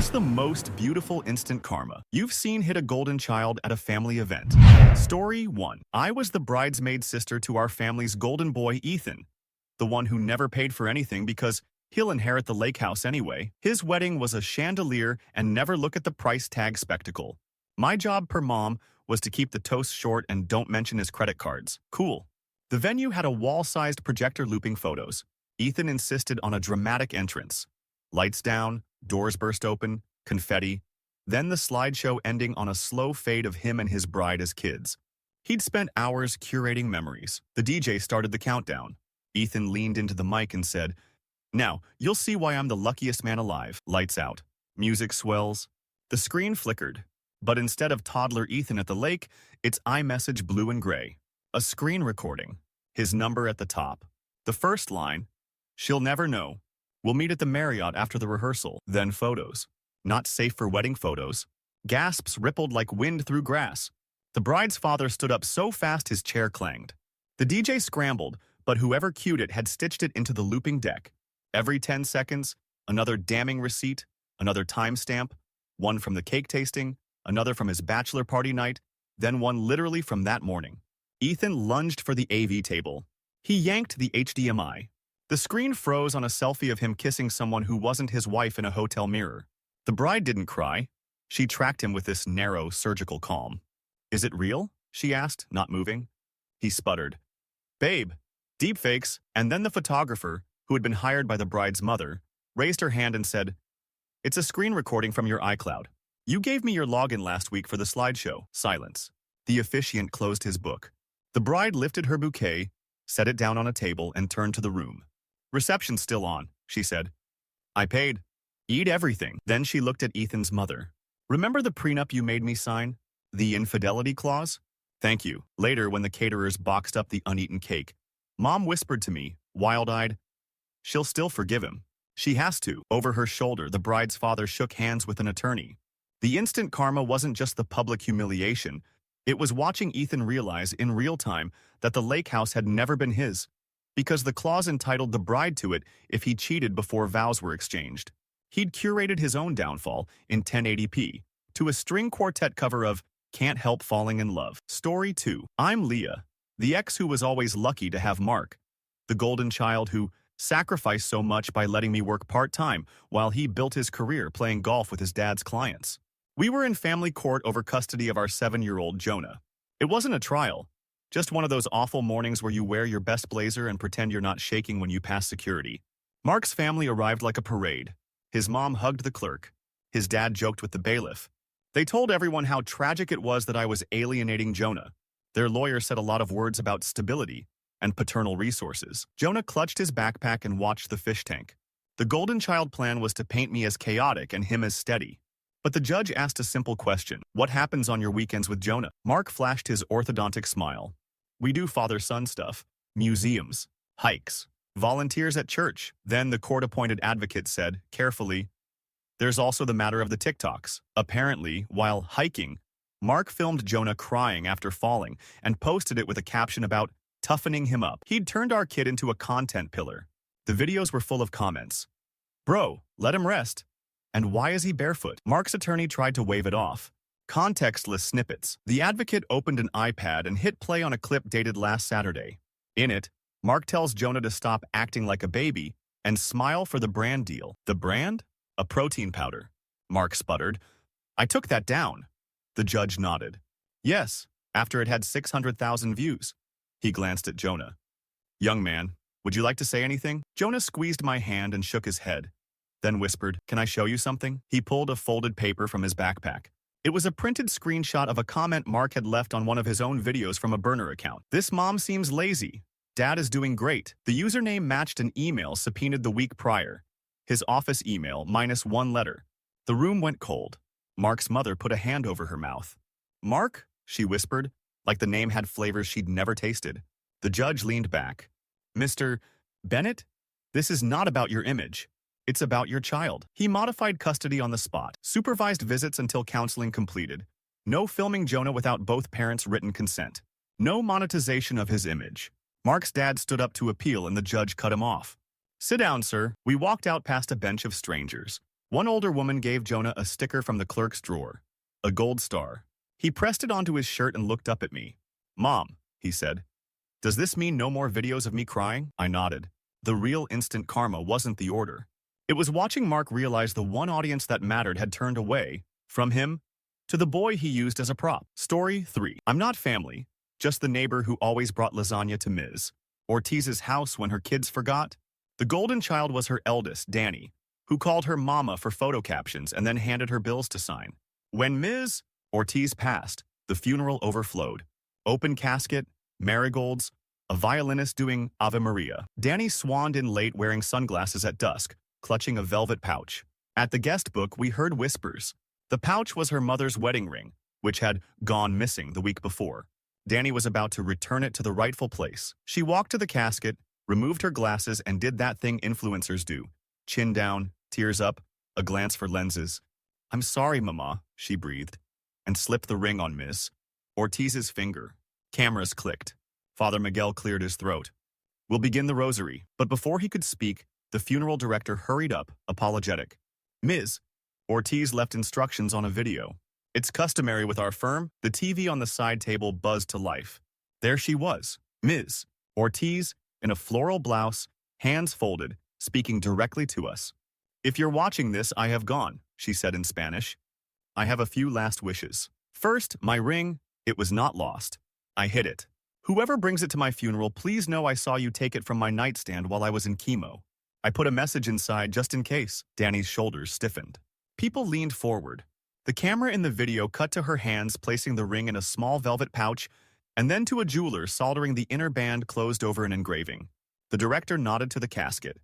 What's the most beautiful instant karma you've seen hit a golden child at a family event? Story 1. I was the bridesmaid sister to our family's golden boy, Ethan, the one who never paid for anything because he'll inherit the lake house anyway. His wedding was a chandelier and never look at the price tag spectacle. My job per mom was to keep the toast short and don't mention his credit cards. Cool. The venue had a wall-sized projector looping photos. Ethan insisted on a dramatic entrance. Lights down, doors burst open, confetti, then the slideshow ending on a slow fade of him and his bride as kids. He'd spent hours curating memories. The DJ started the countdown. Ethan leaned into the mic and said, "Now, you'll see why I'm the luckiest man alive." Lights out. Music swells. The screen flickered. But instead of toddler Ethan at the lake, it's iMessage blue and gray. A screen recording. His number at the top. The first line, "She'll never know. We'll meet at the Marriott after the rehearsal." Then photos. Not safe for wedding photos. Gasps rippled like wind through grass. The bride's father stood up so fast his chair clanged. The DJ scrambled, but whoever cued it had stitched it into the looping deck. Every 10 seconds, another damning receipt, another timestamp, one from the cake tasting, another from his bachelor party night, then one literally from that morning. Ethan lunged for the AV table. He yanked the HDMI. The screen froze on a selfie of him kissing someone who wasn't his wife in a hotel mirror. The bride didn't cry. She tracked him with this narrow, surgical calm. "Is it real?" she asked, not moving. He sputtered, "Babe, deepfakes." And then the photographer, who had been hired by the bride's mother, raised her hand and said, "It's a screen recording from your iCloud. You gave me your login last week for the slideshow." Silence. The officiant closed his book. The bride lifted her bouquet, set it down on a table, and turned to the room. "Reception's still on," she said. "I paid. Eat everything." Then she looked at Ethan's mother. "Remember the prenup you made me sign? The infidelity clause?" "Thank you." Later, when the caterers boxed up the uneaten cake, Mom whispered to me, wild-eyed, "She'll still forgive him. She has to." Over her shoulder, the bride's father shook hands with an attorney. The instant karma wasn't just the public humiliation. It was watching Ethan realize in real time that the lake house had never been his, because the clause entitled the bride to it if he cheated before vows were exchanged. He'd curated his own downfall in 1080p to a string quartet cover of "Can't Help Falling in Love." Story 2. I'm Leah, the ex who was always lucky to have Mark, the golden child who sacrificed so much by letting me work part-time while he built his career playing golf with his dad's clients. We were in family court over custody of our 7-year-old Jonah. It wasn't a trial, just one of those awful mornings where you wear your best blazer and pretend you're not shaking when you pass security. Mark's family arrived like a parade. His mom hugged the clerk. His dad joked with the bailiff. They told everyone how tragic it was that I was alienating Jonah. Their lawyer said a lot of words about stability and paternal resources. Jonah clutched his backpack and watched the fish tank. The golden child plan was to paint me as chaotic and him as steady. But the judge asked a simple question: "What happens on your weekends with Jonah?" Mark flashed his orthodontic smile. "We do father-son stuff. Museums, hikes, volunteers at church." Then the court-appointed advocate said, carefully, "There's also the matter of the TikToks." Apparently, while hiking, Mark filmed Jonah crying after falling and posted it with a caption about toughening him up. He'd turned our kid into a content pillar. The videos were full of comments. "Bro, let him rest." And "Why is he barefoot?" Mark's attorney tried to wave it off. Contextless snippets. The advocate opened an iPad and hit play on a clip dated last Saturday. In it, Mark tells Jonah to stop acting like a baby and smile for the brand deal. "The brand? A protein powder." Mark sputtered. "I took that down." The judge nodded. "Yes, after it had 600,000 views." He glanced at Jonah. "Young man, would you like to say anything?" Jonah squeezed my hand and shook his head, then whispered, "Can I show you something?" He pulled a folded paper from his backpack. It was a printed screenshot of a comment Mark had left on one of his own videos from a burner account. "This mom seems lazy. Dad is doing great." The username matched an email subpoenaed the week prior. His office email, minus one letter. The room went cold. Mark's mother put a hand over her mouth. "Mark?" she whispered, like the name had flavors she'd never tasted. The judge leaned back. "Mr. Bennett, this is not about your image. It's about your child." He modified custody on the spot, supervised visits until counseling completed. No filming Jonah without both parents' written consent. No monetization of his image. Mark's dad stood up to appeal and the judge cut him off. "Sit down, sir." We walked out past a bench of strangers. One older woman gave Jonah a sticker from the clerk's drawer, a gold star. He pressed it onto his shirt and looked up at me. "Mom," he said, "does this mean no more videos of me crying?" I nodded. The real instant karma wasn't the order. It was watching Mark realize the one audience that mattered had turned away from him to the boy he used as a prop. Story 3. I'm not family, just the neighbor who always brought lasagna to Ms. Ortiz's house when her kids forgot. The golden child was her eldest, Danny, who called her mama for photo captions and then handed her bills to sign. When Ms. Ortiz passed, the funeral overflowed. Open casket, marigolds, a violinist doing Ave Maria. Danny swanned in late wearing sunglasses at dusk, clutching a velvet pouch. At the guest book, we heard whispers. The pouch was her mother's wedding ring, which had gone missing the week before. Danny was about to return it to the rightful place. She walked to the casket, removed her glasses, and did that thing influencers do. Chin down, tears up, a glance for lenses. "I'm sorry, Mama," she breathed, and slipped the ring on Miss Ortiz's finger. Cameras clicked. Father Miguel cleared his throat. "We'll begin the rosary." But before he could speak, the funeral director hurried up, apologetic. "Ms. Ortiz left instructions on a video. It's customary with our firm." The TV on the side table buzzed to life. There she was, Ms. Ortiz, in a floral blouse, hands folded, speaking directly to us. "If you're watching this, I have gone," she said in Spanish. "I have a few last wishes. First, my ring, it was not lost. I hid it. Whoever brings it to my funeral, please know I saw you take it from my nightstand while I was in chemo. I put a message inside just in case." Danny's shoulders stiffened. People leaned forward. The camera in the video cut to her hands placing the ring in a small velvet pouch, and then to a jeweler soldering the inner band closed over an engraving. The director nodded to the casket.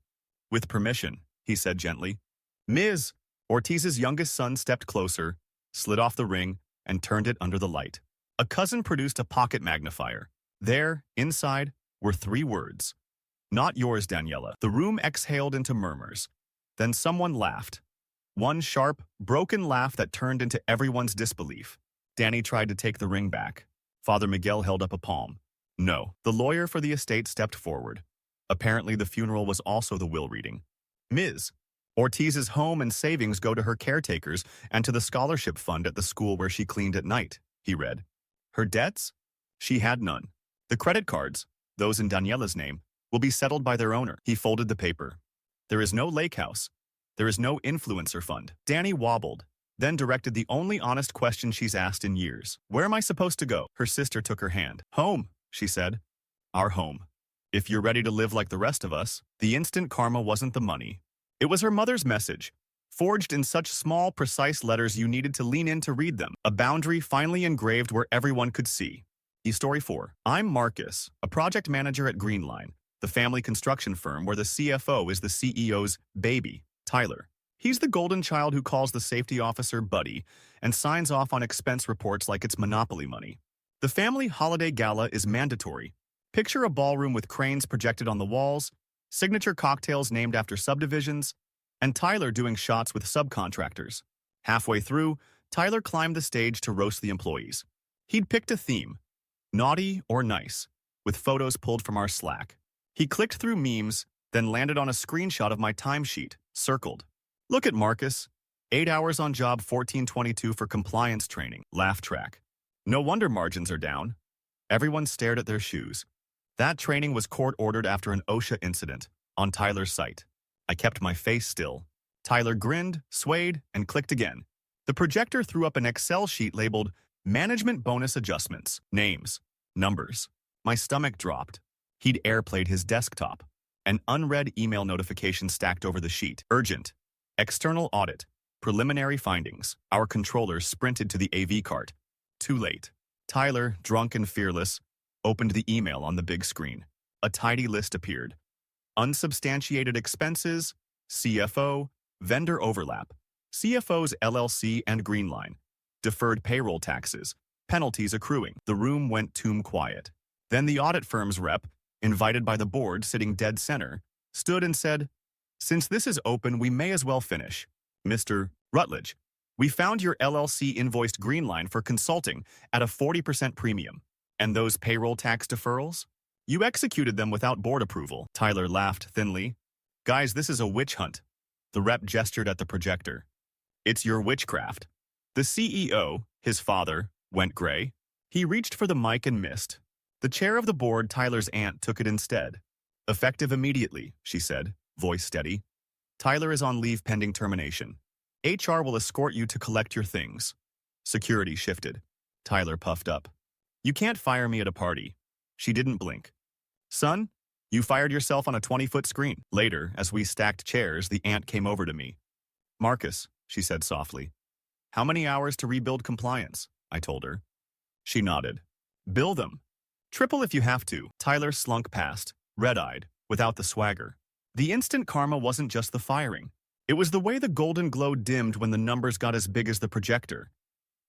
"With permission," he said gently. Ms. Ortiz's youngest son stepped closer, slid off the ring, and turned it under the light. A cousin produced a pocket magnifier. There, inside, were 3 words. "Not yours, Daniela." The room exhaled into murmurs. Then someone laughed. One sharp, broken laugh that turned into everyone's disbelief. Danny tried to take the ring back. Father Miguel held up a palm. "No." The lawyer for the estate stepped forward. Apparently the funeral was also the will reading. "Ms. Ortiz's home and savings go to her caretakers and to the scholarship fund at the school where she cleaned at night," he read. "Her debts? She had none. The credit cards, those in Daniela's name, will be settled by their owner." He folded the paper. "There is no lake house. There is no influencer fund." Danny wobbled, then directed the only honest question she's asked in years. "Where am I supposed to go?" Her sister took her hand. "Home," she said. "Our home. If you're ready to live like the rest of us." The instant karma wasn't the money. It was her mother's message, forged in such small, precise letters you needed to lean in to read them. A boundary finally engraved where everyone could see. Story 4. I'm Marcus, a project manager at Greenline, the family construction firm where the CFO is the CEO's baby, Tyler. He's the golden child who calls the safety officer buddy and signs off on expense reports like it's monopoly money. The family holiday gala is mandatory. Picture a ballroom with cranes projected on the walls, signature cocktails named after subdivisions, and Tyler doing shots with subcontractors. Halfway through, Tyler climbed the stage to roast the employees. He'd picked a theme, naughty or nice, with photos pulled from our Slack. He clicked through memes, then landed on a screenshot of my timesheet, circled. "Look at Marcus. 8 hours on job, 1422 for compliance training." Laugh track. "No wonder margins are down." Everyone stared at their shoes. That training was court-ordered after an OSHA incident on Tyler's site. I kept my face still. Tyler grinned, swayed, and clicked again. The projector threw up an Excel sheet labeled Management Bonus Adjustments, Names, Numbers. My stomach dropped. He'd airplayed his desktop. An unread email notification stacked over the sheet. Urgent. External audit. Preliminary findings. Our controller sprinted to the AV cart. Too late. Tyler, drunk and fearless, opened the email on the big screen. A tidy list appeared. Unsubstantiated expenses, CFO, vendor overlap, CFO's LLC and Greenline, deferred payroll taxes, penalties accruing. The room went tomb quiet. Then the audit firm's rep, invited by the board sitting dead center, stood and said, "Since this is open, we may as well finish. Mr. Rutledge, we found your LLC invoiced Greenline for consulting at a 40% premium. And those payroll tax deferrals? You executed them without board approval." Tyler laughed thinly. "Guys, this is a witch hunt. The rep gestured at the projector. It's your witchcraft. The CEO, his father, went gray. He reached for the mic and missed. The chair of the board, Tyler's aunt, took it instead. Effective immediately, she said, voice steady. Tyler is on leave pending termination. HR will escort you to collect your things. Security shifted. Tyler puffed up. You can't fire me at a party. She didn't blink. Son, you fired yourself on a 20-foot screen. Later, as we stacked chairs, the aunt came over to me. Marcus, she said softly. How many hours to rebuild compliance? I told her. She nodded. Bill them. Triple if you have to. Tyler slunk past, red-eyed, without the swagger. The instant karma wasn't just the firing. It was the way the golden glow dimmed when the numbers got as big as the projector.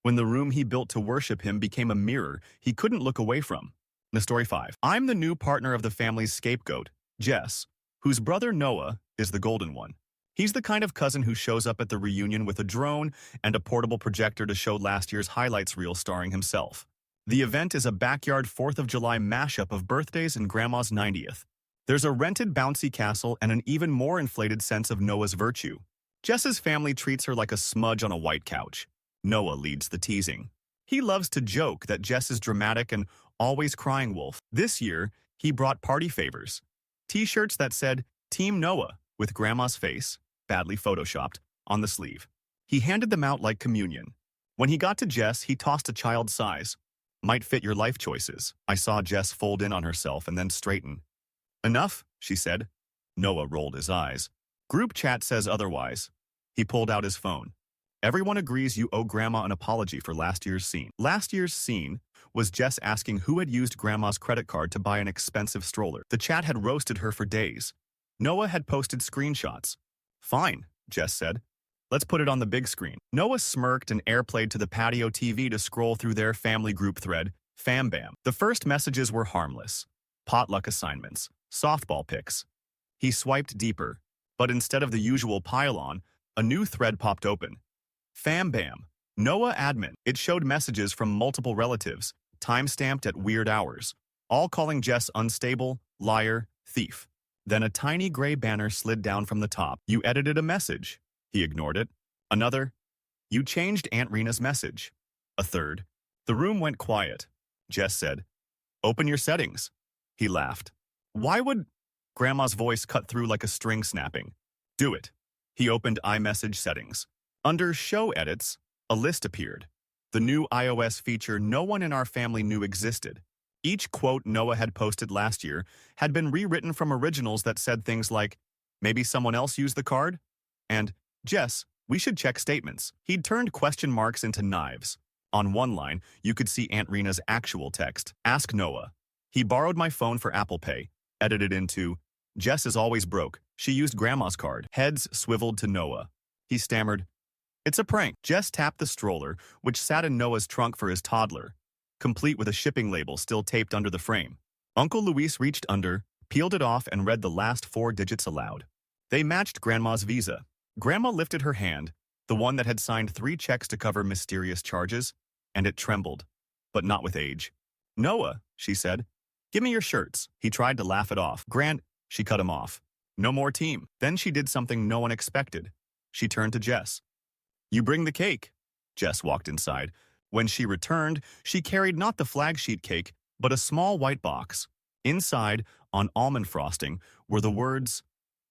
When the room he built to worship him became a mirror he couldn't look away from. The story 5. I'm the new partner of the family's scapegoat, Jess, whose brother Noah is the golden one. He's the kind of cousin who shows up at the reunion with a drone and a portable projector to show last year's highlights reel starring himself. The event is a backyard 4th of July mashup of birthdays and Grandma's 90th. There's a rented bouncy castle and an even more inflated sense of Noah's virtue. Jess's family treats her like a smudge on a white couch. Noah leads the teasing. He loves to joke that Jess is dramatic and always crying wolf. This year, he brought party favors. T-shirts that said, Team Noah, with Grandma's face, badly photoshopped, on the sleeve. He handed them out like communion. When he got to Jess, he tossed a child's size. Might fit your life choices. I saw Jess fold in on herself and then straighten. Enough, she said. Noah rolled his eyes. Group chat says otherwise. He pulled out his phone. Everyone agrees you owe Grandma an apology for last year's scene. Last year's scene was Jess asking who had used Grandma's credit card to buy an expensive stroller. The chat had roasted her for days. Noah had posted screenshots. Fine, Jess said. Let's put it on the big screen. Noah smirked and airplayed to the patio TV to scroll through their family group thread, Fam Bam. The first messages were harmless. Potluck assignments, softball pics. He swiped deeper, but instead of the usual pile-on, a new thread popped open. Fam Bam. Noah admin. It showed messages from multiple relatives, time-stamped at weird hours, all calling Jess unstable, liar, thief. Then a tiny gray banner slid down from the top. You edited a message. He ignored it. Another. You changed Aunt Rena's message. A third. The room went quiet. Jess said, Open your settings. He laughed. Why would... Grandma's voice cut through like a string snapping. Do it. He opened iMessage settings. Under Show Edits, a list appeared. The new iOS feature no one in our family knew existed. Each quote Noah had posted last year had been rewritten from originals that said things like, maybe someone else used the card? And, Jess, we should check statements. He'd turned question marks into knives. On one line, you could see Aunt Rena's actual text, Ask Noah. He borrowed my phone for Apple Pay, edited into, Jess is always broke. She used Grandma's card. Heads swiveled to Noah. He stammered, It's a prank. Jess tapped the stroller, which sat in Noah's trunk for his toddler, complete with a shipping label still taped under the frame. Uncle Luis reached under, peeled it off, and read the last 4 digits aloud. They matched Grandma's Visa. Grandma lifted her hand, the one that had signed 3 checks to cover mysterious charges, and it trembled, but not with age. Noah, she said, give me your shirts. He tried to laugh it off. Grant, she cut him off. No more team. Then she did something no one expected. She turned to Jess. You bring the cake. Jess walked inside. When she returned, she carried not the flag sheet cake, but a small white box. Inside, on almond frosting, were the words,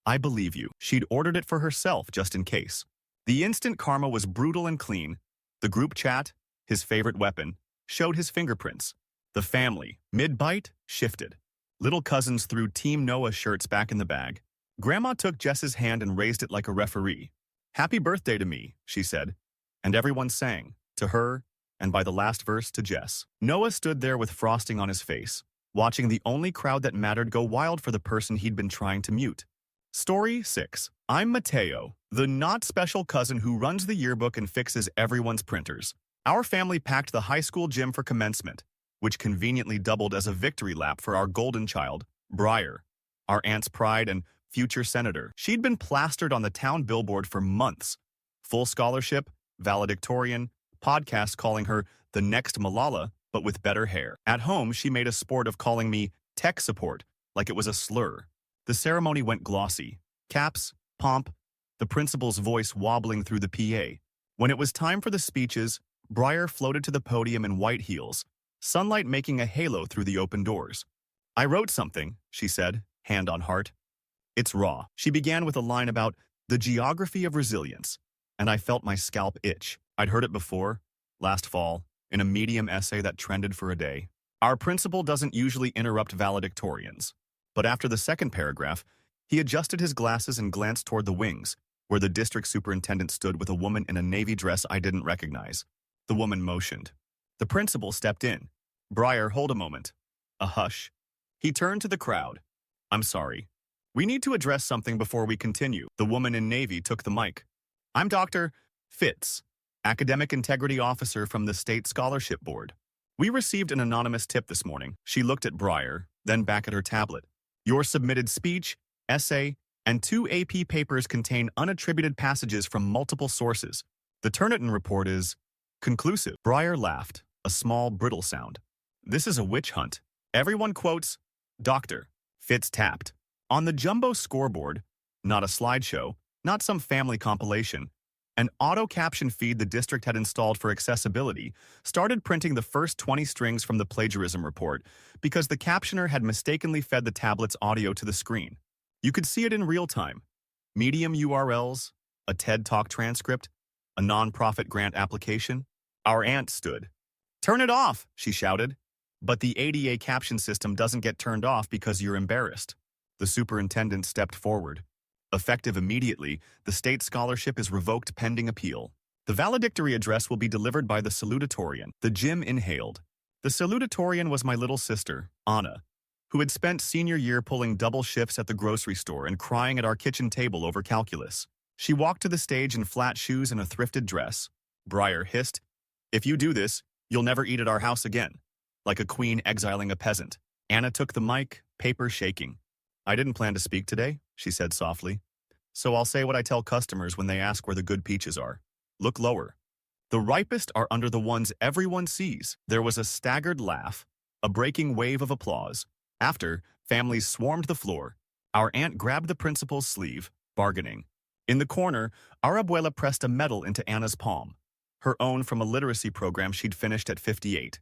I believe you. She'd ordered it for herself just in case. The instant karma was brutal and clean. The group chat, his favorite weapon, showed his fingerprints. The family, mid-bite, shifted. Little cousins threw Team Noah shirts back in the bag. Grandma took Jess's hand and raised it like a referee. Happy birthday to me, she said. And everyone sang, to her, and by the last verse to Jess. Noah stood there with frosting on his face, watching the only crowd that mattered go wild for the person he'd been trying to mute. Story 6. I'm Mateo, the not special cousin who runs the yearbook and fixes everyone's printers. Our family packed the high school gym for commencement, which conveniently doubled as a victory lap for our golden child, Briar, our aunt's pride and future senator. She'd been plastered on the town billboard for months. Full scholarship, valedictorian, podcasts calling her the next Malala, but with better hair. At home, she made a sport of calling me tech support, like it was a slur. The ceremony went glossy. Caps, pomp, the principal's voice wobbling through the PA. When it was time for the speeches, Breyer floated to the podium in white heels, sunlight making a halo through the open doors. "I wrote something," she said, hand on heart. "It's raw." She began with a line about the geography of resilience, and I felt my scalp itch. I'd heard it before, last fall, in a Medium essay that trended for a day. Our principal doesn't usually interrupt valedictorians, but after the second paragraph, he adjusted his glasses and glanced toward the wings, where the district superintendent stood with a woman in a navy dress I didn't recognize. The woman motioned. The principal stepped in. "Breyer, hold a moment." A hush. He turned to the crowd. "I'm sorry. We need to address something before we continue." The woman in navy took the mic. "I'm Dr. Fitz, Academic Integrity Officer from the State Scholarship Board. We received an anonymous tip this morning." She looked at Breyer, then back at her tablet. "Your submitted speech, essay, and 2 AP papers contain unattributed passages from multiple sources. The Turnitin report is conclusive." Breyer laughed, a small, brittle sound. "This is a witch hunt. Everyone quotes Dr. Fitz tapped. On the jumbo scoreboard, not a slideshow, not some family compilation, an auto-caption feed the district had installed for accessibility started printing the first 20 strings from the plagiarism report because the captioner had mistakenly fed the tablet's audio to the screen. You could see it in real time. Medium URLs, a TED Talk transcript, a nonprofit grant application. Our aunt stood. "Turn it off," she shouted. "But the ADA caption system doesn't get turned off because you're embarrassed." The superintendent stepped forward. "Effective immediately, the state scholarship is revoked pending appeal. The valedictory address will be delivered by the salutatorian." The gym inhaled. The salutatorian was my little sister, Anna, who had spent senior year pulling double shifts at the grocery store and crying at our kitchen table over calculus. She walked to the stage in flat shoes and a thrifted dress. Breyer hissed, "If you do this, you'll never eat at our house again," like a queen exiling a peasant. Anna took the mic, paper shaking. "I didn't plan to speak today," she said softly. "So I'll say what I tell customers when they ask where the good peaches are. Look lower. The ripest are under the ones everyone sees." There was a staggered laugh, a breaking wave of applause. After, families swarmed the floor. Our aunt grabbed the principal's sleeve, bargaining. In the corner, our abuela pressed a medal into Anna's palm, her own from a literacy program she'd finished at 58.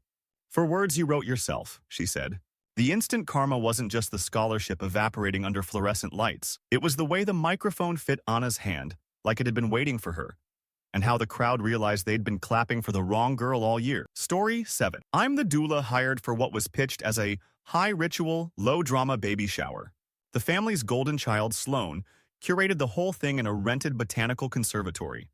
"For words you wrote yourself," she said. The instant karma wasn't just the scholarship evaporating under fluorescent lights. It was the way the microphone fit Anna's hand, like it had been waiting for her, and how the crowd realized they'd been clapping for the wrong girl all year. Story 7. I'm the doula hired for what was pitched as a high-ritual, low-drama baby shower. The family's golden child, Sloane, curated the whole thing in a rented botanical conservatory.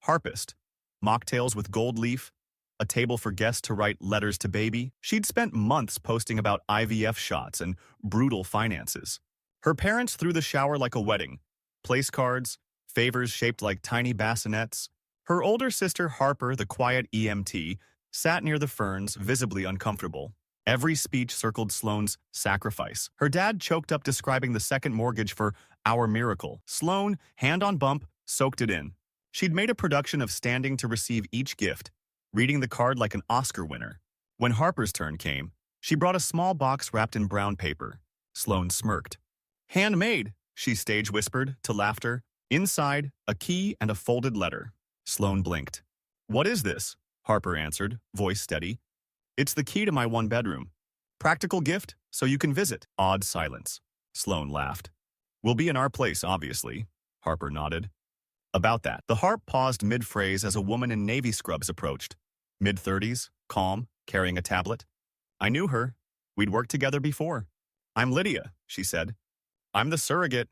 Harpist, mocktails with gold leaf, a table for guests to write letters to baby. She'd spent months posting about IVF shots and brutal finances. Her parents threw the shower like a wedding. Place cards, favors shaped like tiny bassinets. Her older sister Harper, the quiet EMT, sat near the ferns, visibly uncomfortable. Every speech circled Sloane's sacrifice. Her dad choked up describing the second mortgage for Our Miracle. Sloane, hand on bump, soaked it in. She'd made a production of standing to receive each gift, reading the card like an Oscar winner. When Harper's turn came, she brought a small box wrapped in brown paper. Sloane smirked. "Handmade," she stage whispered to laughter. Inside, a key and a folded letter. Sloane blinked. "What is this?" Harper answered, voice steady. "It's the key to my one bedroom. Practical gift, so you can visit." Odd silence. Sloane laughed. "We'll be in our place, obviously." Harper nodded. "About that." The harp paused mid-phrase as a woman in navy scrubs approached. Mid-30s, calm, carrying a tablet. "I knew her. We'd worked together before." "I'm Lydia," she said. "I'm the surrogate."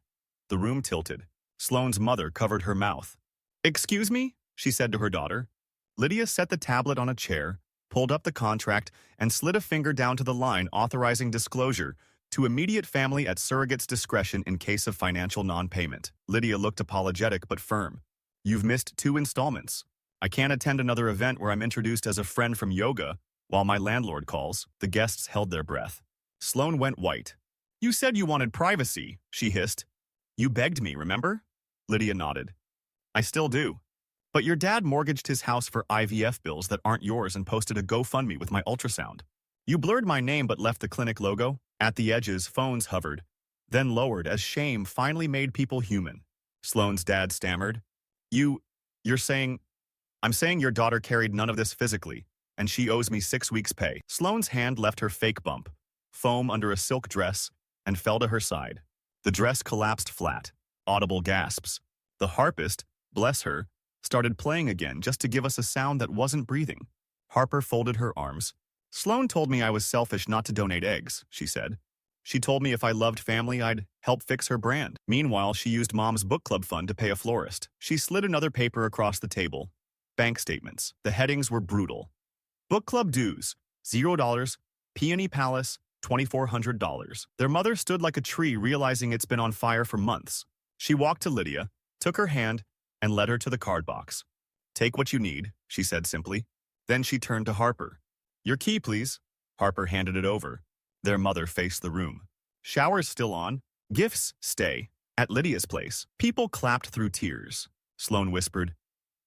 The room tilted. Sloane's mother covered her mouth. "Excuse me?" she said to her daughter. Lydia set the tablet on a chair, pulled up the contract, and slid a finger down to the line authorizing disclosure to immediate family at surrogate's discretion in case of financial non-payment. Lydia looked apologetic but firm. "You've missed 2 installments. I can't attend another event where I'm introduced as a friend from yoga while my landlord calls." The guests held their breath. Sloane went white. "You said you wanted privacy," she hissed. "You begged me, remember?" Lydia nodded. "I still do. But your dad mortgaged his house for IVF bills that aren't yours and posted a GoFundMe with my ultrasound. You blurred my name but left the clinic logo. At the edges, phones hovered, then lowered as shame finally made people human. Sloane's dad stammered. You, you're saying, I'm saying your daughter carried none of this physically, and she owes me 6 weeks' pay. Sloane's hand left her fake bump, foam under a silk dress, and fell to her side. The dress collapsed flat, audible gasps. The harpist, bless her, started playing again just to give us a sound that wasn't breathing. Harper folded her arms. Sloane told me I was selfish not to donate eggs, she said. She told me if I loved family, I'd help fix her brand. Meanwhile, she used Mom's book club fund to pay a florist. She slid another paper across the table. Bank statements. The headings were brutal. Book club dues, $0. Peony Palace, $2,400. Their mother stood like a tree, realizing it's been on fire for months. She walked to Lydia, took her hand, and led her to the card box. Take what you need, she said simply. Then she turned to Harper. Your key, please. Harper handed it over. Their mother faced the room. Shower's still on. Gifts stay. At Lydia's place, people clapped through tears. Sloane whispered,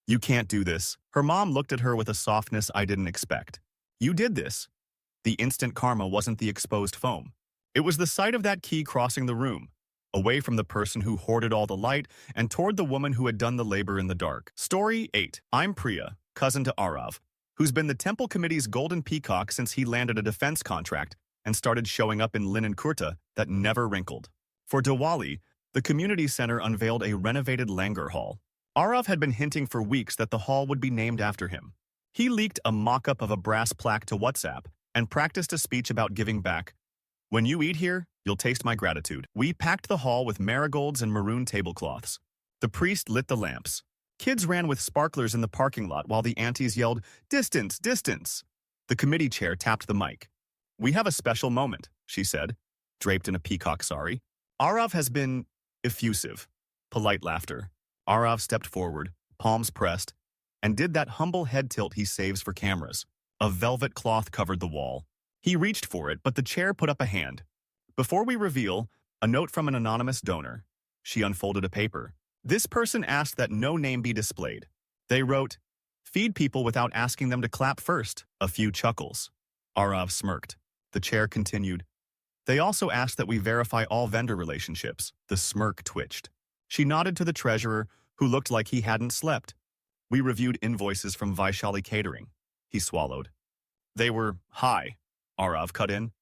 You can't do this. Her mom looked at her with a softness I didn't expect. You did this. The instant karma wasn't the exposed foam. It was the sight of that key crossing the room, away from the person who hoarded all the light and toward the woman who had done the labor in the dark. Story 8. I'm Priya, cousin to Arav, who's been the temple committee's golden peacock since he landed a defense contract and started showing up in linen kurta that never wrinkled. For Diwali, the community center unveiled a renovated langar hall. Arav had been hinting for weeks that the hall would be named after him. He leaked a mock-up of a brass plaque to WhatsApp and practiced a speech about giving back. When you eat here, you'll taste my gratitude. We packed the hall with marigolds and maroon tablecloths. The priest lit the lamps. Kids ran with sparklers in the parking lot while the aunties yelled, Distance, distance! The committee chair tapped the mic. We have a special moment, she said, draped in a peacock sari. Arav has been effusive. Polite laughter. Arav stepped forward, palms pressed, and did that humble head tilt he saves for cameras. A velvet cloth covered the wall. He reached for it, but the chair put up a hand. Before we reveal, a note from an anonymous donor. She unfolded a paper. This person asked that no name be displayed. They wrote, Feed people without asking them to clap first. A few chuckles. Arav smirked. The chair continued. They also asked that we verify all vendor relationships. The smirk twitched. She nodded to the treasurer, who looked like he hadn't slept. We reviewed invoices from Vaishali Catering. He swallowed. They were high. Arav cut in.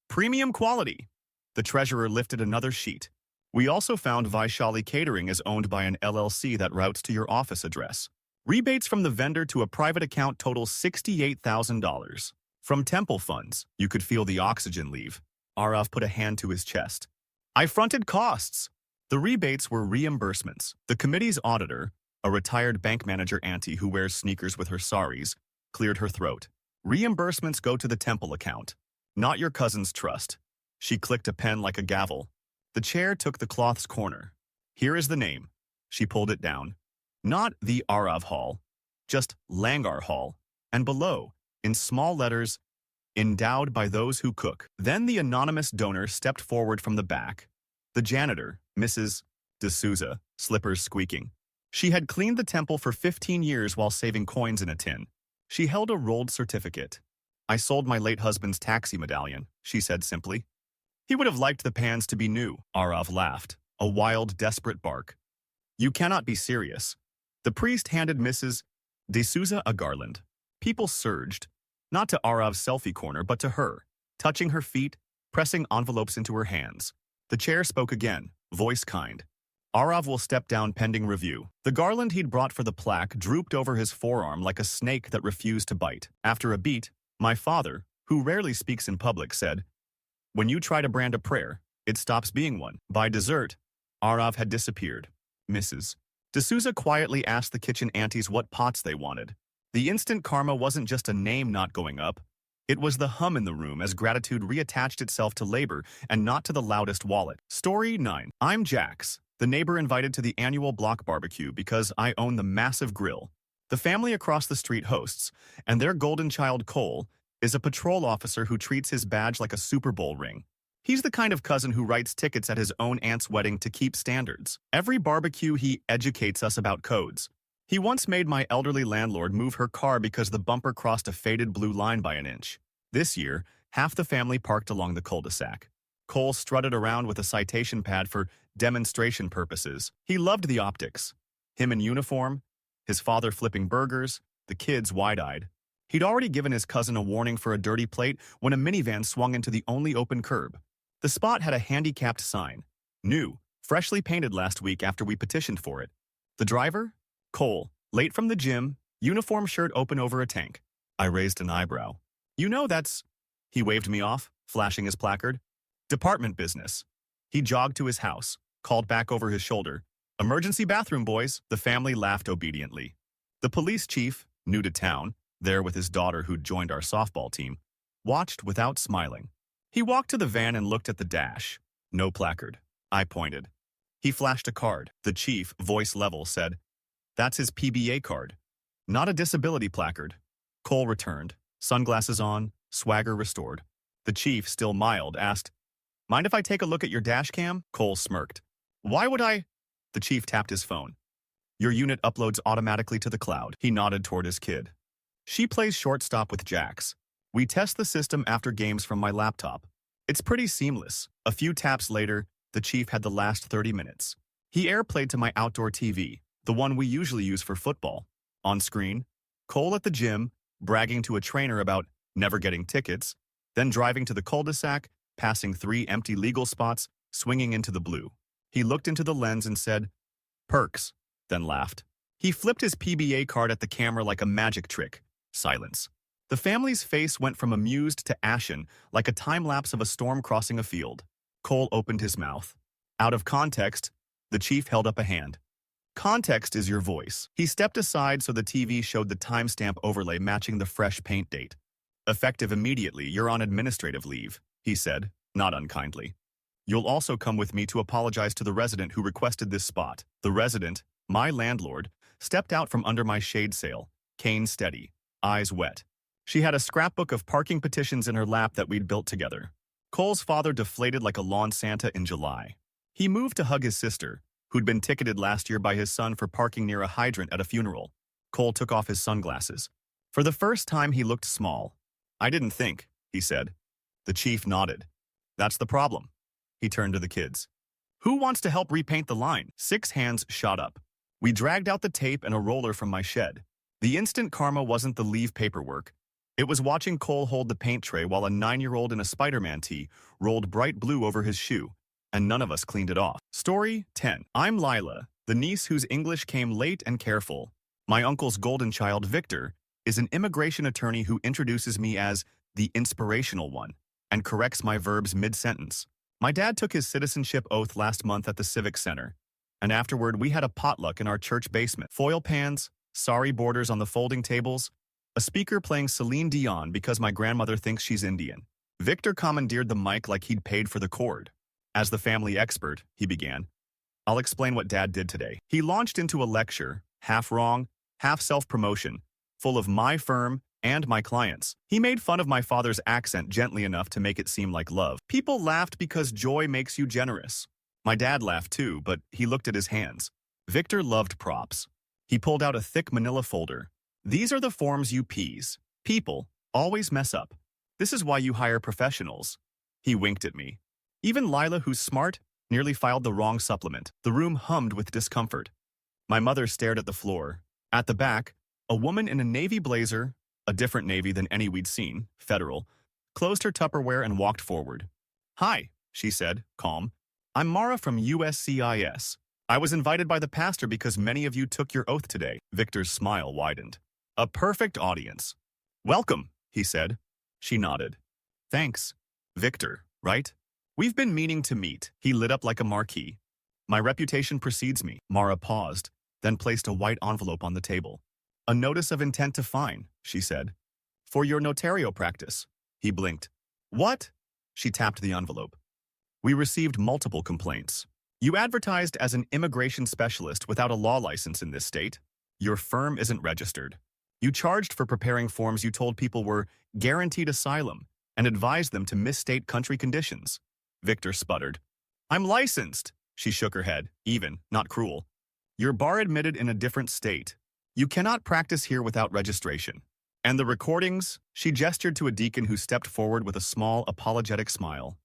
Premium quality. The treasurer lifted another sheet. We also found Vaishali Catering is owned by an LLC that routes to your office address. Rebates from the vendor to a private account total $68,000. From temple funds, you could feel the oxygen leave. Arav put a hand to his chest. I fronted costs. The rebates were reimbursements. The committee's auditor, a retired bank manager auntie who wears sneakers with her saris, cleared her throat. Reimbursements go to the temple account, not your cousin's trust. She clicked a pen like a gavel. The chair took the cloth's corner. Here is the name. She pulled it down. Not the Arav Hall, just Langar Hall. And below, in small letters, endowed by those who cook. Then the anonymous donor stepped forward from the back. The janitor, Mrs. D'Souza, slippers squeaking. She had cleaned the temple for 15 years while saving coins in a tin. She held a rolled certificate. I sold my late husband's taxi medallion, she said simply. He would have liked the pans to be new. Arav laughed, a wild, desperate bark. You cannot be serious. The priest handed Mrs. D'Souza a garland. People surged, not to Arav's selfie corner, but to her, touching her feet, pressing envelopes into her hands. The chair spoke again, voice kind. Arav will step down pending review. The garland he'd brought for the plaque drooped over his forearm like a snake that refused to bite. After a beat, my father, who rarely speaks in public, said, When you try to brand a prayer, it stops being one. By dessert, Arav had disappeared. Mrs. D'Souza quietly asked the kitchen aunties what pots they wanted. The instant karma wasn't just a name not going up. It was the hum in the room as gratitude reattached itself to labor and not to the loudest wallet. Story 9. I'm Jax, the neighbor invited to the annual block barbecue because I own the massive grill. The family across the street hosts, and their golden child Cole is a patrol officer who treats his badge like a Super Bowl ring. He's the kind of cousin who writes tickets at his own aunt's wedding to keep standards. Every barbecue he educates us about codes. He once made my elderly landlord move her car because the bumper crossed a faded blue line by an inch. This year, half the family parked along the cul-de-sac. Cole strutted around with a citation pad for demonstration purposes. He loved the optics. Him in uniform, his father flipping burgers, the kids wide-eyed. He'd already given his cousin a warning for a dirty plate when a minivan swung into the only open curb. The spot had a handicapped sign. New, freshly painted last week after we petitioned for it. The driver? Cole, late from the gym, uniform shirt open over a tank. I raised an eyebrow. You know that's... He waved me off, flashing his placard. Department business. He jogged to his house, called back over his shoulder. Emergency bathroom, boys. The family laughed obediently. The police chief, new to town, there with his daughter who'd joined our softball team, watched without smiling. He walked to the van and looked at the dash. No placard. I pointed. He flashed a card. The chief, voice level, said, "That's his PBA card. Not a disability placard." Cole returned, sunglasses on, swagger restored. The chief, still mild, asked, "Mind if I take a look at your dash cam?" Cole smirked. "Why would I?" The chief tapped his phone. "Your unit uploads automatically to the cloud." He nodded toward his kid. "She plays shortstop with Jax. We test the system after games from my laptop. It's pretty seamless." A few taps later, the chief had the last 30 minutes. He airplayed to my outdoor TV, the one we usually use for football. On screen, Cole at the gym, bragging to a trainer about never getting tickets, then driving to the cul-de-sac, passing 3 empty legal spots, swinging into the blue. He looked into the lens and said, "Perks," then laughed. He flipped his PBA card at the camera like a magic trick. Silence. The family's face went from amused to ashen, like a time-lapse of a storm crossing a field. Cole opened his mouth. Out of context, the chief held up a hand. "Context is your voice." He stepped aside so the TV showed the timestamp overlay matching the fresh paint date. "Effective immediately, you're on administrative leave," he said, not unkindly. "You'll also come with me to apologize to the resident who requested this spot." The resident, my landlord, stepped out from under my shade sail, cane steady, eyes wet. She had a scrapbook of parking petitions in her lap that we'd built together. Cole's father deflated like a lawn Santa in July. He moved to hug his sister, who'd been ticketed last year by his son for parking near a hydrant at a funeral. Cole took off his sunglasses. For the first time, he looked small. "I didn't think," he said. The chief nodded. "That's the problem." He turned to the kids. "Who wants to help repaint the line?" 6 hands shot up. We dragged out the tape and a roller from my shed. The instant karma wasn't the leave paperwork. It was watching Cole hold the paint tray while a 9-year-old in a Spider-Man tee rolled bright blue over his shoe, and none of us cleaned it off. Story 10. I'm Lila, the niece whose English came late and careful. My uncle's golden child, Victor, is an immigration attorney who introduces me as the inspirational one and corrects my verbs mid-sentence. My dad took his citizenship oath last month at the Civic Center, and afterward we had a potluck in our church basement. Foil pans, sari borders on the folding tables, a speaker playing Celine Dion because my grandmother thinks she's Indian. Victor commandeered the mic like he'd paid for the cord. As the family expert, he began, "I'll explain what Dad did today." He launched into a lecture, half wrong, half self-promotion, full of my firm and my clients. He made fun of my father's accent gently enough to make it seem like love. People laughed because joy makes you generous. My dad laughed too, but he looked at his hands. Victor loved props. He pulled out a thick manila folder. "These are the forms you people always mess up. This is why you hire professionals." He winked at me. Even Lila, who's smart, nearly filed the wrong supplement. The room hummed with discomfort. My mother stared at the floor. At the back, a woman in a navy blazer, a different navy than any we'd seen, federal, closed her Tupperware and walked forward. "Hi," she said, calm. "I'm Mara from USCIS. I was invited by the pastor because many of you took your oath today." Victor's smile widened. "A perfect audience." "Welcome," he said. She nodded. "Thanks. Victor, right? We've been meaning to meet." He lit up like a marquee. "My reputation precedes me." Mara paused, then placed a white envelope on the table. "A notice of intent to fine," she said. "For your notario practice." He blinked. "What?" She tapped the envelope. "We received multiple complaints. You advertised as an immigration specialist without a law license in this state. Your firm isn't registered. You charged for preparing forms you told people were guaranteed asylum and advised them to misstate country conditions." Victor sputtered. "I'm licensed." She shook her head, even, not cruel. "You're bar admitted in a different state. You cannot practice here without registration. And the recordings?" She gestured to a deacon who stepped forward with a small, apologetic smile.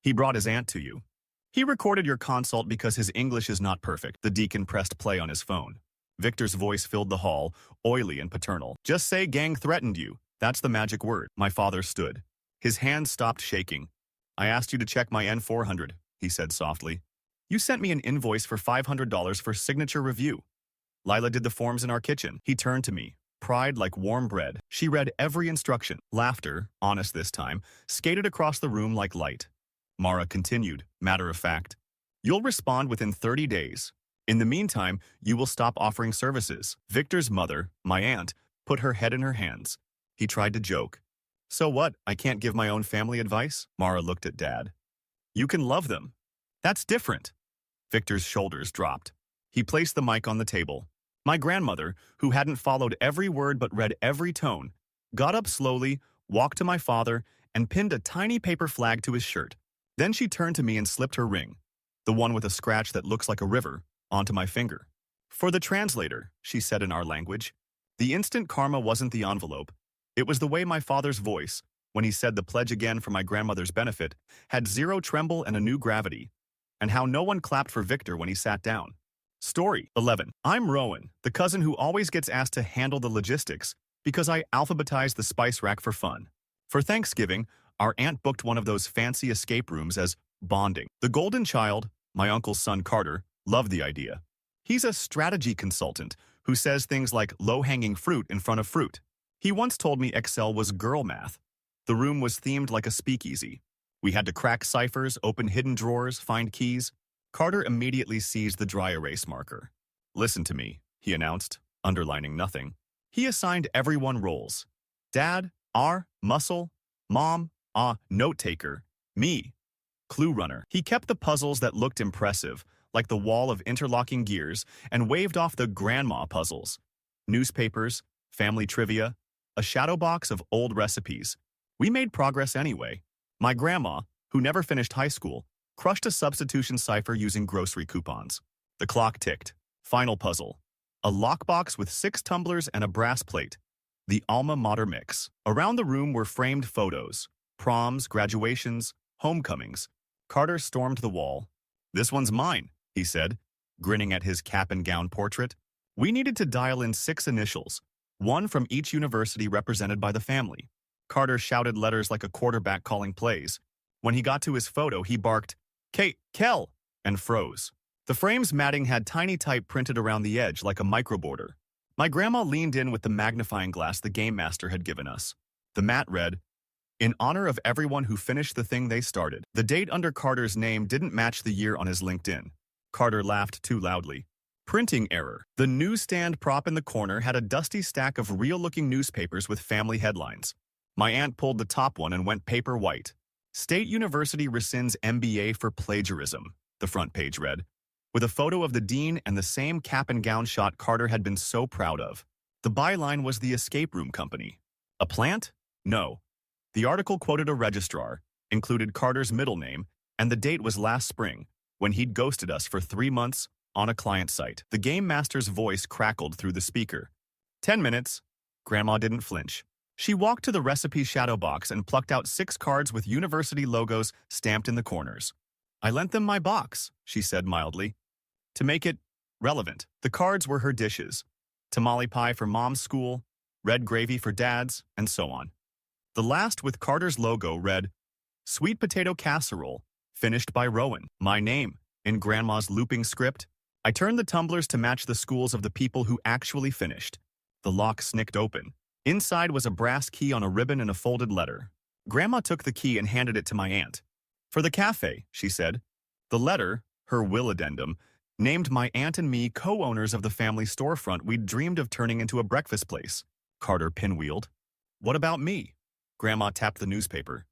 "He brought his aunt to you. He recorded your consult because his English is not perfect. The deacon pressed play on his phone. Victor's voice filled the hall, oily and paternal. Just say gang threatened you. That's the magic word. My father stood. His hands stopped shaking. I asked you to check my N400, he said softly. You sent me an invoice for $500 for signature review. Lila did the forms in our kitchen. He turned to me, pride like warm bread. She read every instruction. Laughter, honest this time, skated across the room like light. Mara continued, matter of fact. You'll respond within 30 days. In the meantime, you will stop offering services. Victor's mother, my aunt, put her head in her hands. He tried to joke. So what, I can't give my own family advice? Mara looked at Dad. You can love them. That's different. Victor's shoulders dropped. He placed the mic on the table. My grandmother, who hadn't followed every word but read every tone, got up slowly, walked to my father, and pinned a tiny paper flag to his shirt. Then she turned to me and slipped her ring, the one with a scratch that looks like a river, onto my finger. For the translator, she said in our language, the instant karma wasn't the envelope. It was the way my father's voice, when he said the pledge again for my grandmother's benefit, had zero tremble and a new gravity, and how no one clapped for Victor when he sat down. Story 11. I'm Rowan, the cousin who always gets asked to handle the logistics because I alphabetized the spice rack for fun. For Thanksgiving, our aunt booked one of those fancy escape rooms as bonding. The golden child, my uncle's son Carter, loved the idea. He's a strategy consultant who says things like low-hanging fruit in front of fruit. He once told me Excel was girl math. The room was themed like a speakeasy. We had to crack ciphers, open hidden drawers, find keys. Carter immediately seized the dry erase marker. Listen to me, he announced, underlining nothing. He assigned everyone roles. Dad, R, muscle, mom, note-taker, me, clue runner. He kept the puzzles that looked impressive, like the wall of interlocking gears, and waved off the grandma puzzles. Newspapers, family trivia, a shadow box of old recipes. We made progress anyway. My grandma, who never finished high school, crushed a substitution cipher using grocery coupons. The clock ticked. Final puzzle. A lockbox with 6 tumblers and a brass plate. The alma mater mix. Around the room were framed photos. Proms, graduations, homecomings. Carter stormed the wall. This one's mine, he said, grinning at his cap and gown portrait. We needed to dial in 6 initials, one from each university represented by the family. Carter shouted letters like a quarterback calling plays. When he got to his photo, he barked, Kate, Kel, and froze. The frame's matting had tiny type printed around the edge like a microborder. My grandma leaned in with the magnifying glass the game master had given us. The mat read, in honor of everyone who finished the thing they started. The date under Carter's name didn't match the year on his LinkedIn. Carter laughed too loudly. Printing error. The newsstand prop in the corner had a dusty stack of real-looking newspapers with family headlines. My aunt pulled the top one and went paper white. State University rescinds MBA for plagiarism, the front page read, with a photo of the dean and the same cap and gown shot Carter had been so proud of. The byline was the escape room company. A plant? No. The article quoted a registrar, included Carter's middle name, and the date was last spring, when he'd ghosted us for 3 months on a client site. The game master's voice crackled through the speaker. 10 minutes. Grandma didn't flinch. She walked to the recipe shadow box and plucked out 6 cards with university logos stamped in the corners. I lent them my box, she said mildly, to make it relevant. The cards were her dishes. Tamale pie for mom's school, red gravy for dad's, and so on. The last with Carter's logo read, Sweet Potato Casserole, finished by Rowan. My name, in Grandma's looping script. I turned the tumblers to match the schools of the people who actually finished. The lock snicked open. Inside was a brass key on a ribbon and a folded letter. Grandma took the key and handed it to my aunt. For the cafe, she said. The letter, her will addendum, named my aunt and me co-owners of the family storefront we'd dreamed of turning into a breakfast place. Carter pinwheeled. What about me? Grandma tapped the newspaper.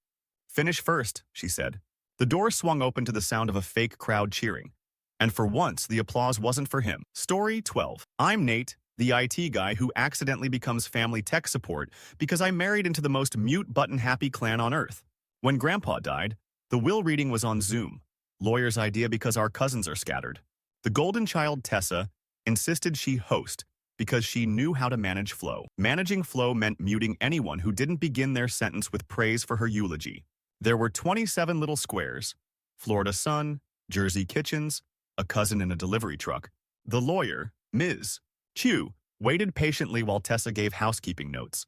Finish first, she said. The door swung open to the sound of a fake crowd cheering. And for once, the applause wasn't for him. Story 12. I'm Nate, the IT guy who accidentally becomes family tech support because I married into the most mute-button-happy clan on Earth. When Grandpa died, the will reading was on Zoom. Lawyer's idea because our cousins are scattered. The golden child, Tessa, insisted she host because she knew how to manage flow. Managing flow meant muting anyone who didn't begin their sentence with praise for her eulogy. There were 27 little squares. Florida sun, Jersey kitchens, a cousin in a delivery truck. The lawyer, Ms. Chu, waited patiently while Tessa gave housekeeping notes.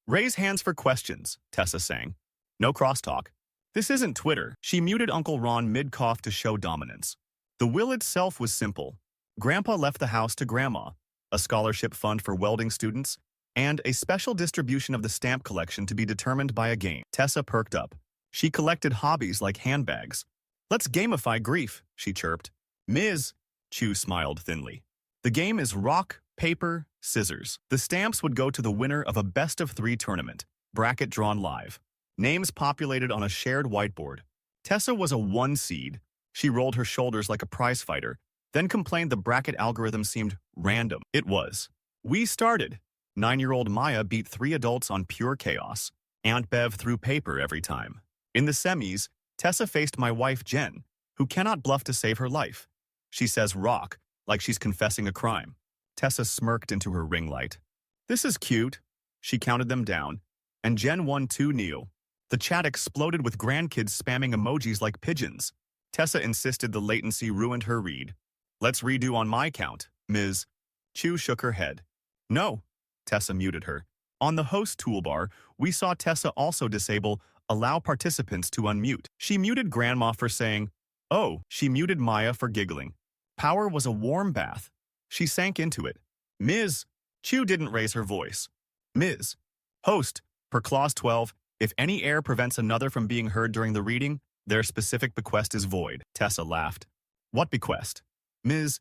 Raise hands for questions, Tessa sang. No crosstalk. This isn't Twitter. She muted Uncle Ron mid-cough to show dominance. The will itself was simple. Grandpa left the house to Grandma, a scholarship fund for welding students, and a special distribution of the stamp collection to be determined by a game. Tessa perked up. She collected hobbies like handbags. Let's gamify grief, she chirped. Ms. Chu smiled thinly. The game is rock, paper, scissors. The stamps would go to the winner of a best-of-3 tournament, bracket drawn live. Names populated on a shared whiteboard. Tessa was a 1 seed. She rolled her shoulders like a prize fighter, then complained the bracket algorithm seemed random. It was. We started. 9-year-old Maya beat 3 adults on pure chaos. Aunt Bev threw paper every time. In the semis, Tessa faced my wife Jen, who cannot bluff to save her life. She says rock, like she's confessing a crime. Tessa smirked into her ring light. This is cute. She counted them down, and Jen won 2 neo. The chat exploded with grandkids spamming emojis like pigeons. Tessa insisted the latency ruined her read. Let's redo on my count, Ms. Chu shook her head. No. Tessa muted her. On the host toolbar, we saw Tessa also disable allow participants to unmute. She muted Grandma for saying, oh, she muted Maya for giggling. Power was a warm bath. She sank into it. Ms. Chu didn't raise her voice. Ms. Host, per clause 12, if any error prevents another from being heard during the reading, their specific bequest is void. Tessa laughed. What bequest? Ms.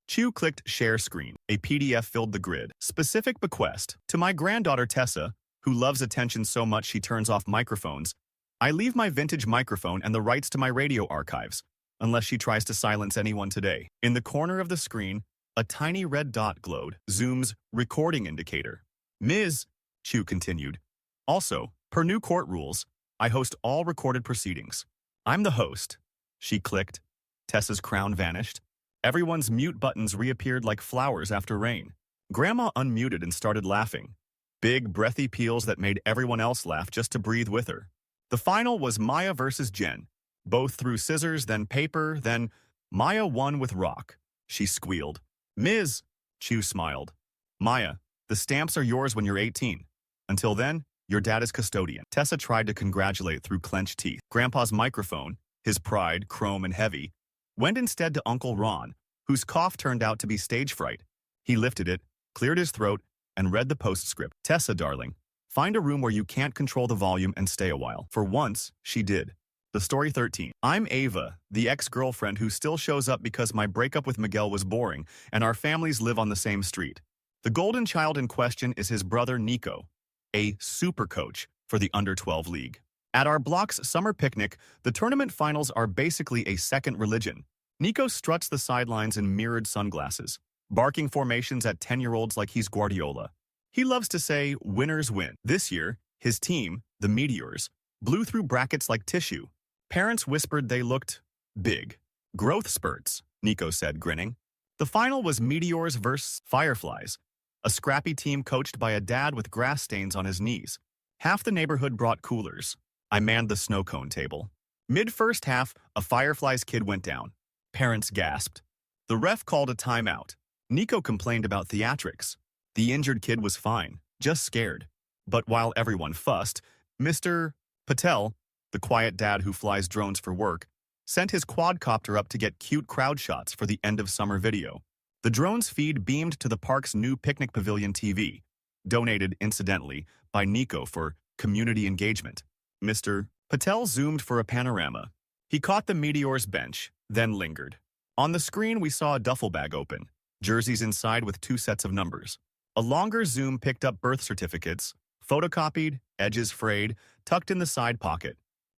Chu clicked share screen. A PDF filled the grid. Specific bequest. To my granddaughter Tessa, who loves attention so much she turns off microphones, I leave my vintage microphone and the rights to my radio archives, unless she tries to silence anyone today. In the corner of the screen, a tiny red dot glowed. Zoom's recording indicator. Ms. Chu continued. Also, per new court rules, I host all recorded proceedings. I'm the host. She clicked. Tessa's crown vanished. Everyone's mute buttons reappeared like flowers after rain. Grandma unmuted and started laughing. Big, breathy peals that made everyone else laugh just to breathe with her. The final was Maya versus Jen. Both threw scissors, then paper, then Maya won with rock. She squealed. Ms. Chu smiled. Maya, the stamps are yours when you're 18. Until then, your dad is custodian. Tessa tried to congratulate through clenched teeth. Grandpa's microphone, his pride, chrome and heavy, went instead to Uncle Ron, whose cough turned out to be stage fright. He lifted it, cleared his throat, and read the postscript. Tessa, darling, find a room where you can't control the volume and stay a while. For once, she did. The story 13. I'm Ava, the ex-girlfriend who still shows up because my breakup with Miguel was boring and our families live on the same street. The golden child in question is his brother Nico, a super coach for the under-12 league. At our block's summer picnic, the tournament finals are basically a second religion. Nico struts the sidelines in mirrored sunglasses, barking formations at 10-year-olds like he's Guardiola. He loves to say, winners win. This year, his team, the Meteors, blew through brackets like tissue. Parents whispered they looked big. Growth spurts, Nico said, grinning. The final was Meteors versus Fireflies, a scrappy team coached by a dad with grass stains on his knees. Half the neighborhood brought coolers. I manned the snow cone table. Mid-first half, a Fireflies kid went down. Parents gasped. The ref called a timeout. Nico complained about theatrics. The injured kid was fine, just scared. But while everyone fussed, Mr. Patel, the quiet dad who flies drones for work, sent his quadcopter up to get cute crowd shots for the end-of-summer video. The drone's feed beamed to the park's new picnic pavilion TV, donated, incidentally, by Nico for community engagement. Mr. Patel zoomed for a panorama. He caught the Meteor's bench, then lingered. On the screen, we saw a duffel bag open, jerseys inside with 2 sets of numbers. A longer zoom picked up birth certificates, photocopied, edges frayed, tucked in the side pocket.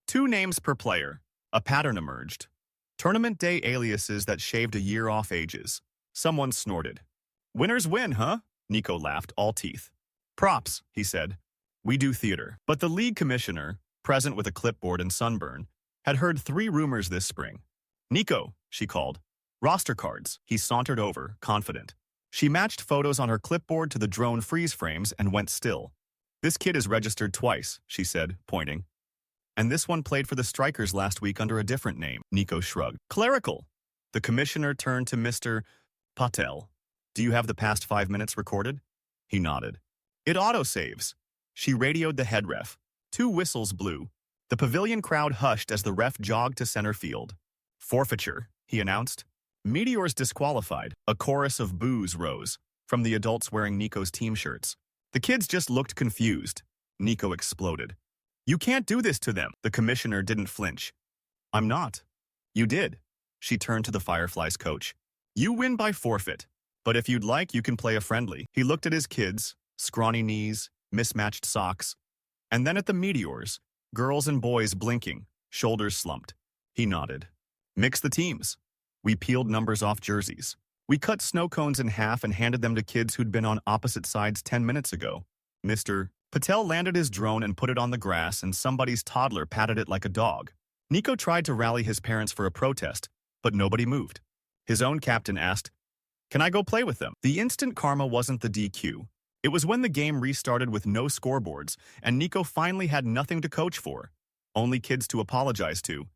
2 names per player. A pattern emerged. Tournament day aliases that shaved a year off ages. Someone snorted. Winners win, huh? Nico laughed, all teeth. Props, he said. We do theater. But the league commissioner, present with a clipboard and sunburn, had heard 3 rumors this spring. Nico, she called. Roster cards. He sauntered over, confident. She matched photos on her clipboard to the drone freeze frames and went still. This kid is registered twice, she said, pointing. And this one played for the Strikers last week under a different name. Nico shrugged. Clerical. The commissioner turned to Mr. Patel. Do you have the past 5 minutes recorded? He nodded. It autosaves. She radioed the head ref. 2 whistles blew. The pavilion crowd hushed as the ref jogged to center field. Forfeiture, he announced. Meteors disqualified. A chorus of boos rose from the adults wearing Nico's team shirts. The kids just looked confused. Nico exploded. You can't do this to them. The commissioner didn't flinch. I'm not. You did. She turned to the Fireflies coach. You win by forfeit. But if you'd like, you can play a friendly. He looked at his kids, scrawny knees, mismatched socks, and then at the Meteors, girls and boys blinking, shoulders slumped. He nodded. Mix the teams. We peeled numbers off jerseys. We cut snow cones in half and handed them to kids who'd been on opposite sides 10 minutes ago. Mr. Patel landed his drone and put it on the grass, and somebody's toddler patted it like a dog. Nico tried to rally his parents for a protest, but nobody moved. His own captain asked, Can I go play with them? The instant karma wasn't the DQ. It was when the game restarted with no scoreboards, and Nico finally had nothing to coach for. Only kids to apologize to,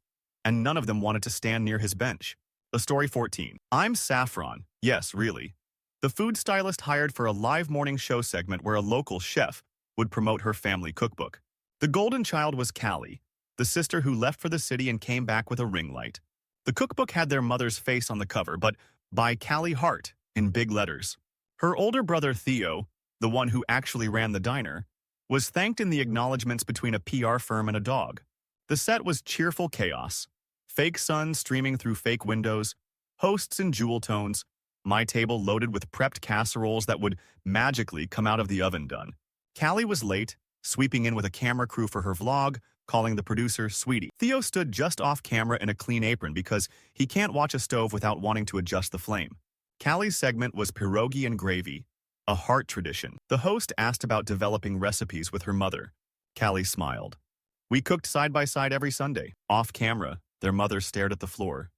and none of them wanted to stand near his bench. The story 14. I'm Saffron. Yes, really. The food stylist hired for a live morning show segment where a local chef would promote her family cookbook. The golden child was Callie, the sister who left for the city and came back with a ring light. The cookbook had their mother's face on the cover, but by Callie Hart in big letters. Her older brother Theo, the one who actually ran the diner, was thanked in the acknowledgments between a PR firm and a dog. The set was cheerful chaos. Fake sun streaming through fake windows, hosts in jewel tones, my table loaded with prepped casseroles that would magically come out of the oven done. Callie was late, sweeping in with a camera crew for her vlog, calling the producer Sweetie. Theo stood just off camera in a clean apron because he can't watch a stove without wanting to adjust the flame. Callie's segment was pierogi and gravy, a heart tradition. The host asked about developing recipes with her mother. Callie smiled. We cooked side by side every Sunday. Off camera, their mother stared at the floor.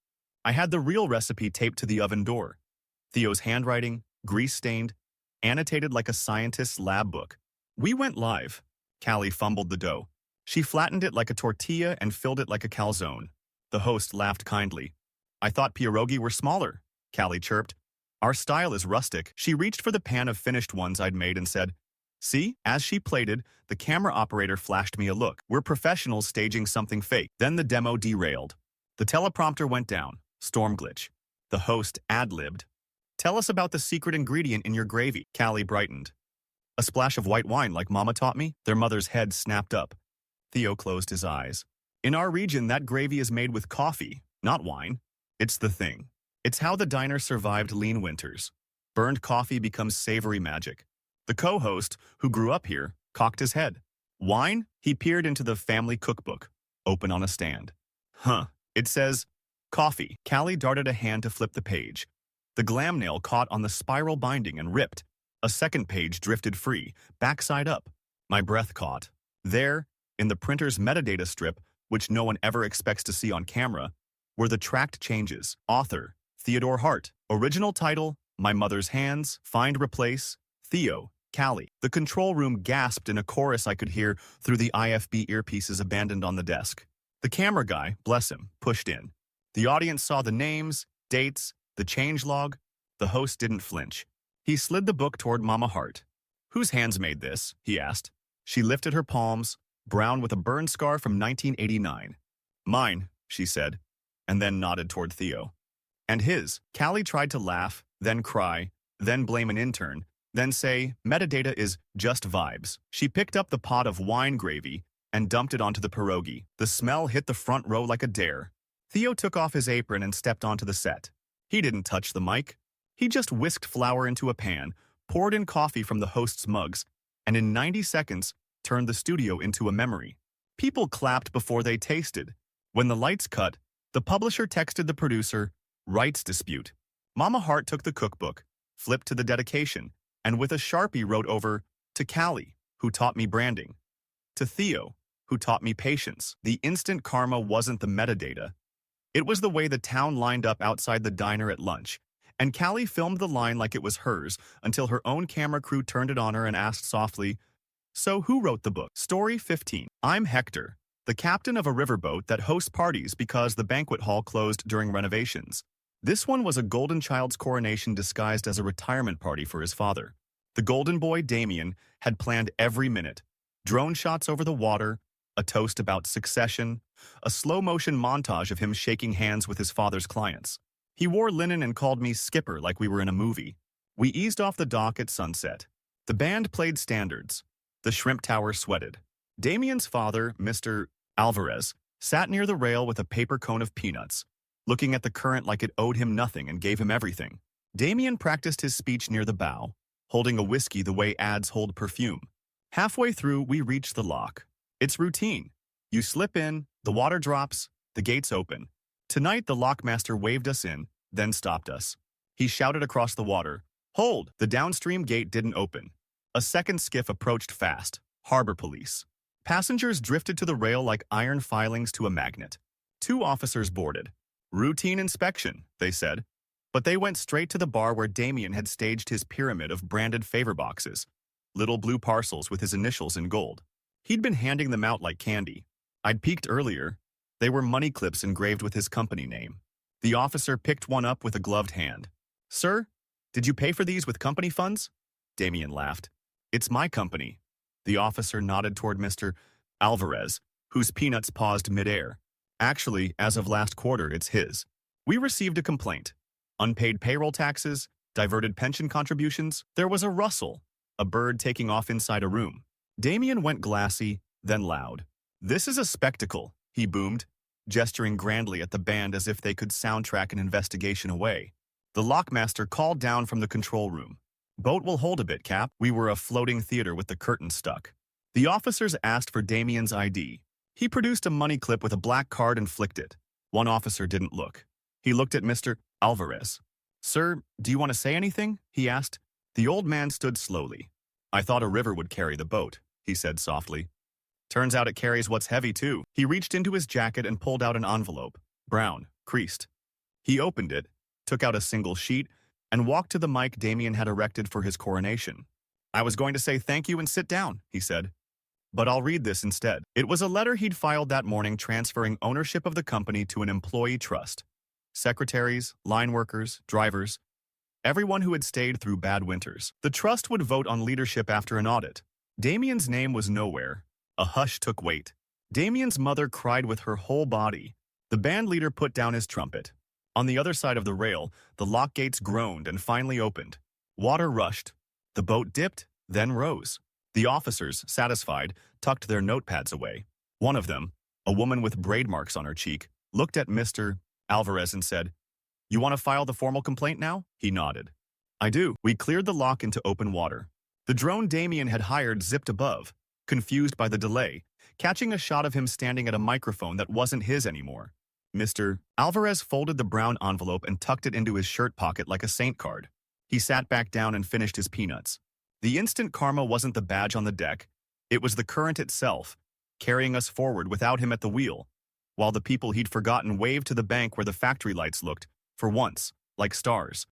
I had the real recipe taped to the oven door. Theo's handwriting, grease-stained, annotated like a scientist's lab book. We went live. Callie fumbled the dough. She flattened it like a tortilla and filled it like a calzone. The host laughed kindly. I thought pierogi were smaller, Callie chirped. Our style is rustic. She reached for the pan of finished ones I'd made and said, See? As she plated, the camera operator flashed me a look. We're professionals staging something fake. Then the demo derailed. The teleprompter went down. Storm glitch. The host ad-libbed. Tell us about the secret ingredient in your gravy. Callie brightened. A splash of white wine like Mama taught me? Their mother's head snapped up. Theo closed his eyes. In our region, that gravy is made with coffee, not wine. It's the thing. It's how the diner survived lean winters. Burned coffee becomes savory magic. The co-host, who grew up here, cocked his head. Wine? He peered into the family cookbook, open on a stand. Huh. It says, coffee. Callie darted a hand to flip the page. The glam nail caught on the spiral binding and ripped. A second page drifted free, backside up. My breath caught. There, in the printer's metadata strip, which no one ever expects to see on camera, were the tracked changes. Author, Theodore Hart. Original title, My Mother's Hands. Find Replace, Theo, Callie. The control room gasped in a chorus I could hear through the IFB earpieces abandoned on the desk. The camera guy, bless him, pushed in. The audience saw the names, dates, the changelog. The host didn't flinch. He slid the book toward Mama Hart. Whose hands made this? He asked. She lifted her palms, brown with a burn scar from 1989. Mine, she said, and then nodded toward Theo. And his. Callie tried to laugh, then cry, then blame an intern, then say, metadata is just vibes. She picked up the pot of wine gravy and dumped it onto the pierogi. The smell hit the front row like a dare. Theo took off his apron and stepped onto the set. He didn't touch the mic. He just whisked flour into a pan, poured in coffee from the host's mugs, and in 90 seconds, turned the studio into a memory. People clapped before they tasted. When the lights cut, the publisher texted the producer, rights dispute. Mama Hart took the cookbook, flipped to the dedication, and with a Sharpie wrote over, to Callie, who taught me branding. To Theo, who taught me patience. The instant karma wasn't the metadata. It was the way the town lined up outside the diner at lunch, and Callie filmed the line like it was hers until her own camera crew turned it on her and asked softly, So who wrote the book? Story 15. I'm Hector, the captain of a riverboat that hosts parties because the banquet hall closed during renovations. This one was a golden child's coronation disguised as a retirement party for his father. The golden boy, Damien, had planned every minute. Drone shots over the water, a toast about succession, a slow-motion montage of him shaking hands with his father's clients. He wore linen and called me skipper like we were in a movie. We eased off the dock at sunset. The band played standards. The shrimp tower sweated. Damien's father, Mr. Alvarez, sat near the rail with a paper cone of peanuts, looking at the current like it owed him nothing and gave him everything. Damien practiced his speech near the bow, holding a whiskey the way ads hold perfume. Halfway through, we reached the lock. It's routine. You slip in, the water drops, the gates open. Tonight, the lockmaster waved us in, then stopped us. He shouted across the water, "Hold!" The downstream gate didn't open. A second skiff approached fast. Harbor police. Passengers drifted to the rail like iron filings to a magnet. 2 officers boarded. "Routine inspection," they said. But they went straight to the bar where Damien had staged his pyramid of branded favor boxes, little blue parcels with his initials in gold. He'd been handing them out like candy. I'd peeked earlier. They were money clips engraved with his company name. The officer picked one up with a gloved hand. "Sir, did you pay for these with company funds?" Damien laughed. "It's my company." The officer nodded toward Mr. Alvarez, whose peanuts paused midair. "Actually, as of last quarter, it's his. We received a complaint. Unpaid payroll taxes, diverted pension contributions." There was a rustle, a bird taking off inside a room. Damien went glassy, then loud. "This is a spectacle," he boomed, gesturing grandly at the band as if they could soundtrack an investigation away. The lockmaster called down from the control room. "Boat will hold a bit, Cap." We were a floating theater with the curtains stuck. The officers asked for Damien's ID. He produced a money clip with a black card and flicked it. One officer didn't look. He looked at Mr. Alvarez. "Sir, do you want to say anything?" he asked. The old man stood slowly. "I thought a river would carry the boat," he said softly. "Turns out it carries what's heavy, too." He reached into his jacket and pulled out an envelope, brown, creased. He opened it, took out a single sheet, and walked to the mic Damien had erected for his coronation. "I was going to say thank you and sit down," he said. "But I'll read this instead." It was a letter he'd filed that morning transferring ownership of the company to an employee trust. Secretaries, line workers, drivers, everyone who had stayed through bad winters. The trust would vote on leadership after an audit. Damien's name was nowhere. A hush took weight. Damien's mother cried with her whole body. The band leader put down his trumpet. On the other side of the rail, the lock gates groaned and finally opened. Water rushed. The boat dipped, then rose. The officers, satisfied, tucked their notepads away. One of them, a woman with braid marks on her cheek, looked at Mr. Alvarez and said, "You want to file the formal complaint now?" He nodded. "I do." We cleared the lock into open water. The drone Damien had hired zipped above, confused by the delay, catching a shot of him standing at a microphone that wasn't his anymore. Mr. Alvarez folded the brown envelope and tucked it into his shirt pocket like a saint card. He sat back down and finished his peanuts. The instant karma wasn't the badge on the deck. It was the current itself, carrying us forward without him at the wheel, while the people he'd forgotten waved to the bank where the factory lights looked, for once, like stars.